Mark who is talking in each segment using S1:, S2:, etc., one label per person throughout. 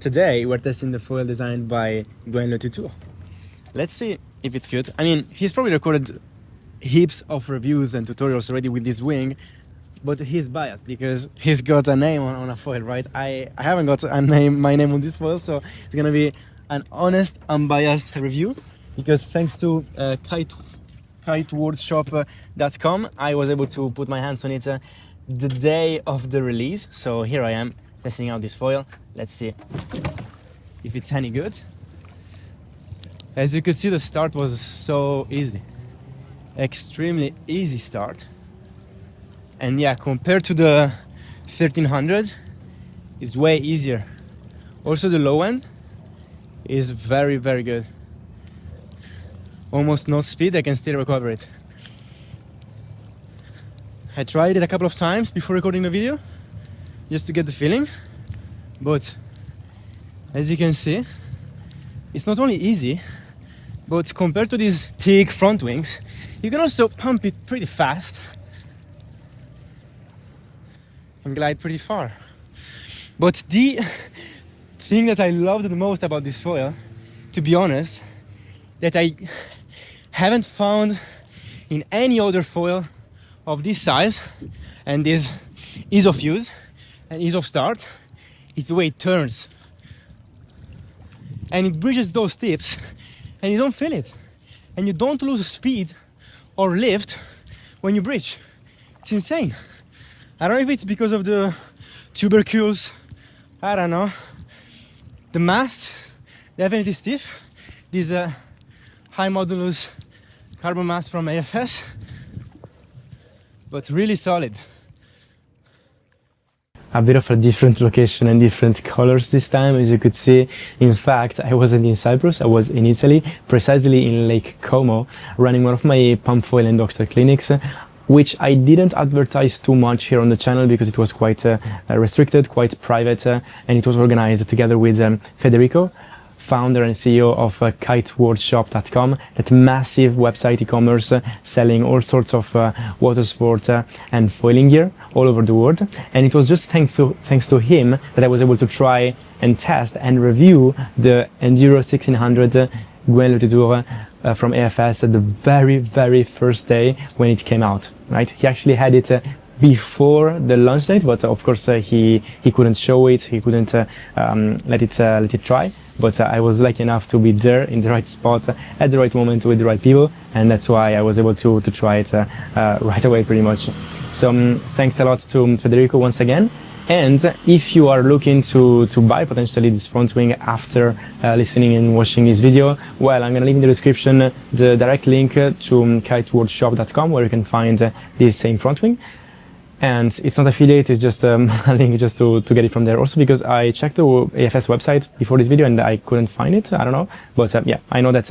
S1: Today we're testing the foil designed by Gwen le Tutour. Let's see if it's good. I mean, he's probably recorded heaps of reviews and tutorials already with this wing, but he's biased because he's got a name on a foil, right? I haven't got my name on this foil, so it's gonna be an honest, unbiased review, because thanks to kiteworkshop.com, I was able to put my hands on it the day of the release. So here I am testing out this foil. Let's see if it's any good. As you could see, the start was so easy, extremely easy start. And yeah, compared to the 1300, it's way easier. Also the low end is very, very good. Almost no speed, I can still recover it. I tried it a couple of times before recording the video, just to get the feeling. But as you can see, it's not only easy, but compared to these thick front wings, you can also pump it pretty fast and glide pretty far. But the thing that I loved the most about this foil, to be honest, that I haven't found in any other foil of this size and this ease of use and ease of start, is the way it turns. And it bridges those tips and you don't feel it. And you don't lose speed or lift when you bridge. It's insane. I don't know if it's because of the tubercles, I don't know. The mast, definitely stiff. This high modulus carbon mast from AFS, but really solid. A bit of a different location and different colors this time, as you could see. In fact, I wasn't in Cyprus, I was in Italy, precisely in Lake Como, running one of my pump foil and dockstart clinics, which I didn't advertise too much here on the channel because it was quite restricted, quite private, and it was organized together with Federico, founder and CEO of kiteworkshop.com, that massive website e-commerce selling all sorts of water sport and foiling gear all over the world. And it was just thanks to him that I was able to try and test and review the Enduro 1600 Gwen le Tutour from AFS the very, very first day when it came out, right? He actually had it before the launch date, but of course he couldn't show it, he couldn't let it try. But I was lucky enough to be there in the right spot at the right moment with the right people, and that's why I was able to try it right away, pretty much. So thanks a lot to Federico once again. And if you are looking to buy potentially this front wing after listening and watching this video, well, I'm gonna leave in the description the direct link to kiteworkshop.com, where you can find this same front wing. And it's not affiliate, it's just a link just to get it from there. Also because I checked the AFS website before this video and I couldn't find it, I don't know. But yeah, I know that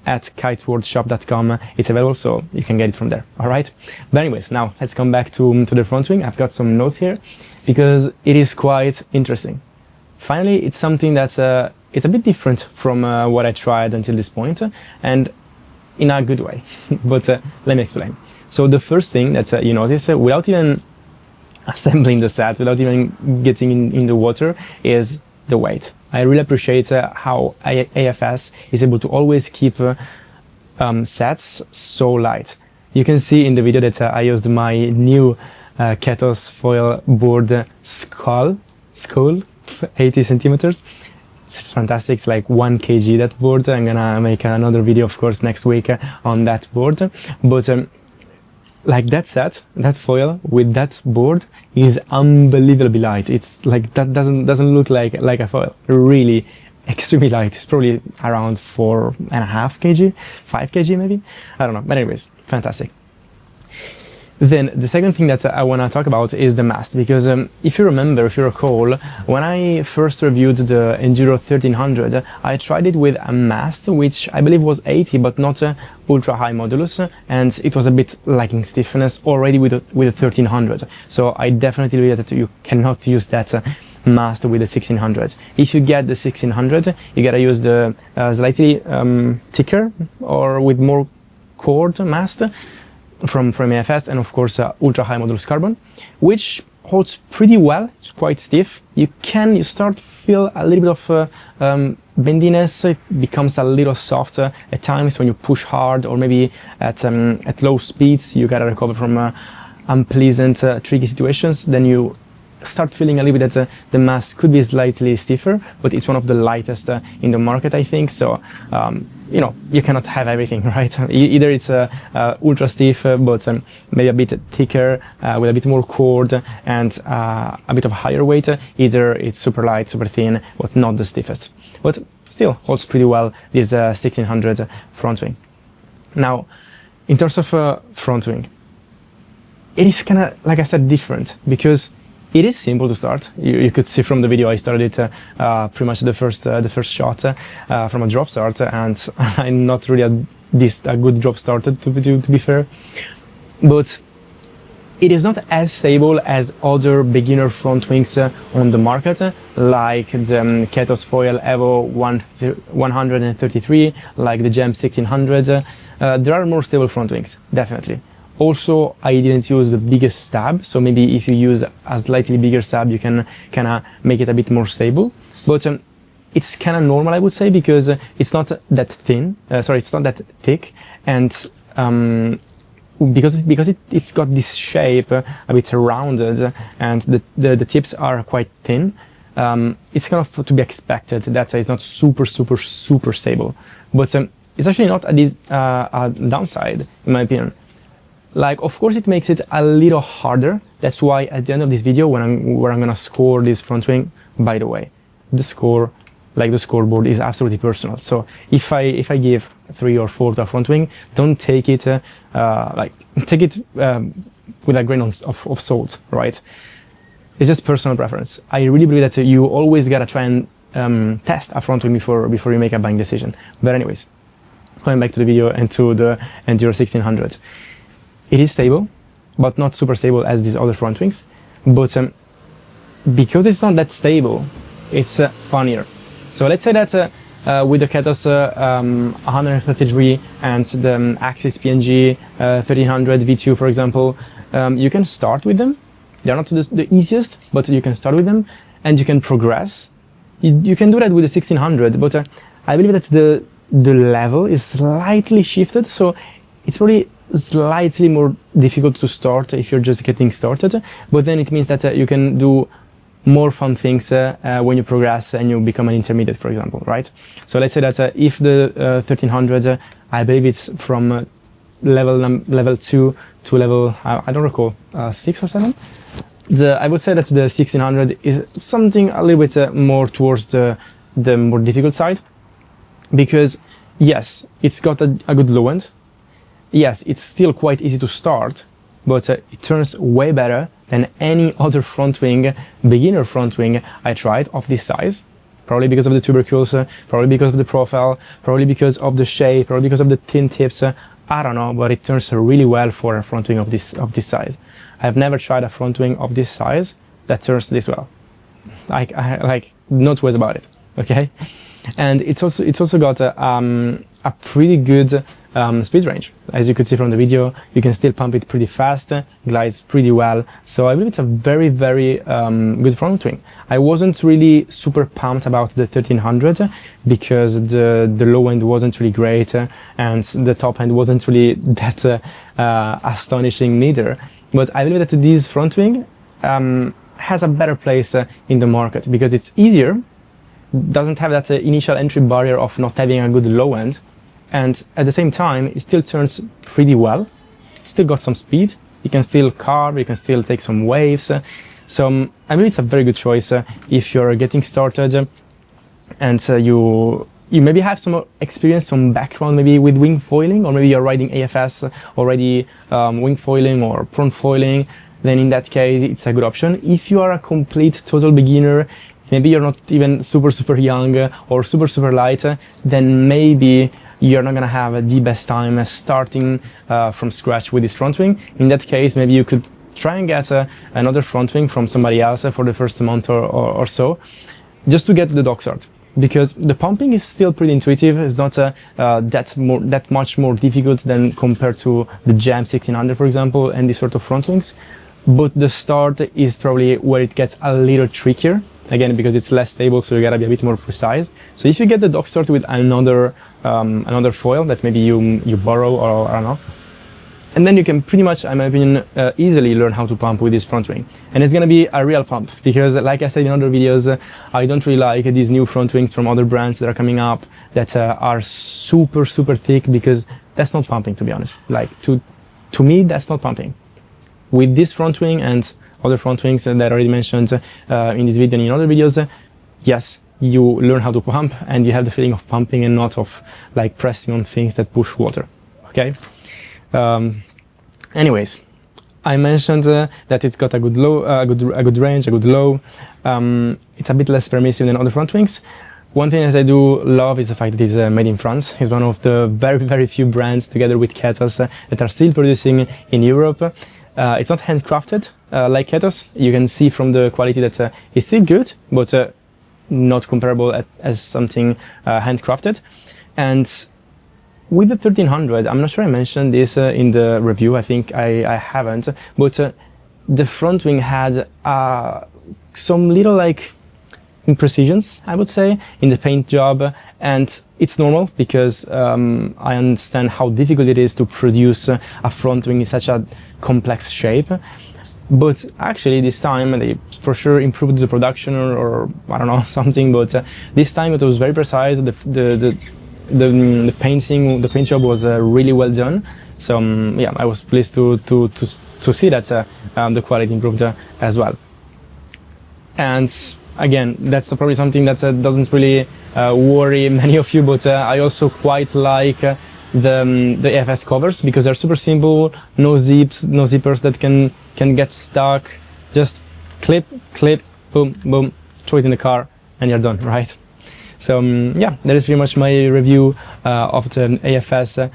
S1: at kiteworkshop.com it's available, so you can get it from there, all right? But anyways, now let's come back to the front wing. I've got some notes here because it is quite interesting. Finally, it's something that's it's a bit different from what I tried until this point, and in a good way. But let me explain. So the first thing that you notice, without even assembling the set, without even getting in the water, is the weight. I really appreciate how AFS is able to always keep sets so light. You can see in the video that I used my new Ketos foil board skull, 80 centimeters. It's fantastic. It's like 1 kg that board. I'm gonna make another video, of course, next week on that board. But like that set, that foil with that board is unbelievably light. It's like that doesn't look like a foil. Really extremely light. It's probably around 4.5 kg, 5 kg maybe. I don't know. But anyways, fantastic. Then the second thing that I want to talk about is the mast, because if you remember, if you recall, when I first reviewed the Enduro 1300, I tried it with a mast which I believe was 80 but not ultra high modulus, and it was a bit lacking stiffness already with the 1300. So I definitely believe that you cannot use that mast with the 1600. If you get the 1600, you gotta use the slightly thicker or with more cord mast from AFS, and of course ultra high modulus carbon, which holds pretty well. It's quite stiff. You start to feel a little bit of bendiness. It becomes a little softer at times when you push hard, or maybe at low speeds you gotta recover from unpleasant, tricky situations. Then you start feeling a little bit that the Mast could be slightly stiffer, but it's one of the lightest in the market, I think. So you know, you cannot have everything, right? Either it's ultra stiff, but maybe a bit thicker, with a bit more cord and a bit of higher weight. Either it's super light, super thin, but not the stiffest. But still holds pretty well, this 1600 front wing. Now, in terms of front wing, it is kind of, like I said, different, because it is simple to start. You could see from the video I started it pretty much the first shot from a drop start, and I'm not really a good drop starter to be fair. But it is not as stable as other beginner front wings on the market, like the Ketos Foil Evo 133, like the Gem 1600. There are more stable front wings, definitely. Also, I didn't use the biggest stab, so maybe if you use a slightly bigger stab, you can kind of make it a bit more stable. But it's kind of normal, I would say, because it's not that thin. It's not that thick, and because it's got this shape a bit rounded, and the tips are quite thin. It's kind of to be expected that it's not super stable. But it's actually not a downside, in my opinion. Like, of course, it makes it a little harder. That's why at the end of this video, where I'm gonna score this front wing, by the way, the score, like the scoreboard, is absolutely personal. So if I give 3 or 4 to a front wing, don't take it take it with a grain of salt, right? It's just personal preference. I really believe that you always gotta try and test a front wing before you make a buying decision. But anyways, going back to the video and to the Enduro 1600. It is stable, but not super stable as these other front wings. But because it's not that stable, it's funnier. So let's say that with the Ketos 133 and the Axis PNG 1300 V2, for example, you can start with them. They're not the easiest, but you can start with them and you can progress. You can do that with the 1600, but I believe that the level is slightly shifted, so it's probably slightly more difficult to start if you're just getting started, but then it means that you can do more fun things when you progress and you become an intermediate, for example, right? So let's say that if the 1300, I believe it's from level 2 to level, I don't recall, 6 or 7. I would say that the 1600 is something a little bit more towards the more difficult side, because yes, it's got a good low end. Yes, it's still quite easy to start, but it turns way better than any other front wing, beginner front wing I tried of this size. Probably because of the tubercles, probably because of the profile, probably because of the shape, probably because of the thin tips. I don't know, but it turns really well for a front wing of this size. I've never tried a front wing of this size that turns this well. Like no two ways about it. Okay, and it's also got a pretty good speed range. As you could see from the video, you can still pump it pretty fast, glides pretty well. So I believe it's a very good front wing. I wasn't really super pumped about the 1300 because the low end wasn't really great and the top end wasn't really that astonishing neither. But I believe that this front wing has a better place in the market because it's easier, doesn't have that initial entry barrier of not having a good low end, and at the same time it still turns pretty well. It's still got some speed, you can still carve, you can still take some waves. So I mean, it's a very good choice if you're getting started and you maybe have some experience, some background maybe with wing foiling, or maybe you're riding AFS already, wing foiling or prone foiling. Then in that case it's a good option. If you are a complete total beginner, maybe you're not even super young or super light, then maybe you're not gonna have the best time starting from scratch with this front wing. In that case, maybe you could try and get another front wing from somebody else for the first month or so, just to get the dockstart. Because the pumping is still pretty intuitive. It's not that much more difficult than compared to the Gem 1600, for example, and these sort of front wings. but the start is probably where it gets a little trickier. Again, because it's less stable, so you gotta be a bit more precise. So if you get the dock start with another foil that maybe you borrow, or I don't know, and then you can pretty much, in my opinion, easily learn how to pump with this front wing. And it's gonna be a real pump, because like I said in other videos, I don't really like these new front wings from other brands that are coming up that are super thick, because that's not pumping, to be honest. Like to me, that's not pumping. With this front wing and other front wings that I already mentioned in this video and in other videos, yes, you learn how to pump, and you have the feeling of pumping and not of like pressing on things that push water. Okay. Anyways, I mentioned that it's got a good low, a good range, a good low. It's a bit less permissive than other front wings. One thing that I do love is the fact that it's made in France. It's one of the very few brands, together with Ketos, that are still producing in Europe. It's not handcrafted like Ketos. You can see from the quality that it's still good, but not comparable as something handcrafted. And with the 1300, I'm not sure I mentioned this in the review. I think I haven't, but the front wing had some little like imprecisions, I would say, in the paint job, and it's normal, because I understand how difficult it is to produce a front wing in such a complex shape. But actually this time they for sure improved the production, or I don't know, something, but this time it was very precise. The paint job was really well done. So yeah, I was pleased to see that the quality improved as well. And again, that's probably something that doesn't really worry many of you, but I also quite like the AFS covers, because they're super simple, no zips, no zippers that can get stuck. Just clip, boom, boom, throw it in the car, and you're done, right? So yeah, that is pretty much my review of the AFS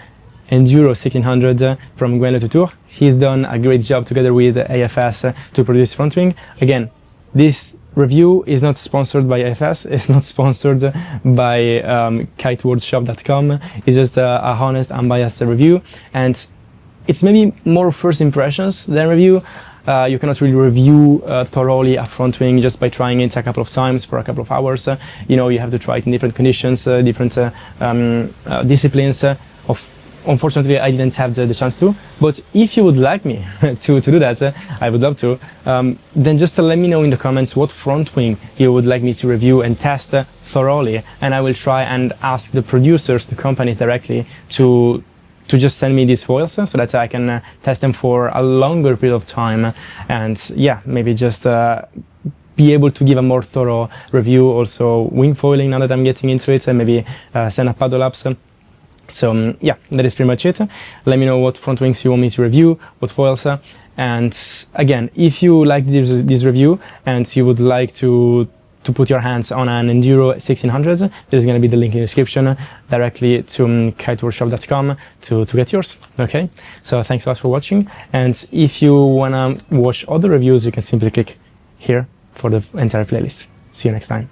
S1: Enduro 1600 from Gwen Tutour. He's done a great job together with AFS to produce front wing. Again, this review is not sponsored by AFS, it's not sponsored by kitewordshop.com. It's just a honest, unbiased review, and it's maybe more first impressions than review. You cannot really review thoroughly a front wing just by trying it a couple of times for a couple of hours. You know, you have to try it in different conditions, different disciplines. Unfortunately, I didn't have the chance to, but if you would like me to do that, I would love to, then just let me know in the comments what front wing you would like me to review and test thoroughly, and I will try and ask the producers, the companies directly, to just send me these foils so that I can test them for a longer period of time, and yeah, maybe just be able to give a more thorough review. Also wing foiling, now that I'm getting into it, and maybe stand up paddle ups. So yeah, that is pretty much it. Let me know what front wings you want me to review, what foils, and again, if you like this review and you would like to put your hands on an Enduro 1600, there's going to be the link in the description directly to kitewordshop.com to get yours. Okay, so thanks a lot for watching, and if you want to watch other reviews, you can simply click here for the entire playlist. See you next time.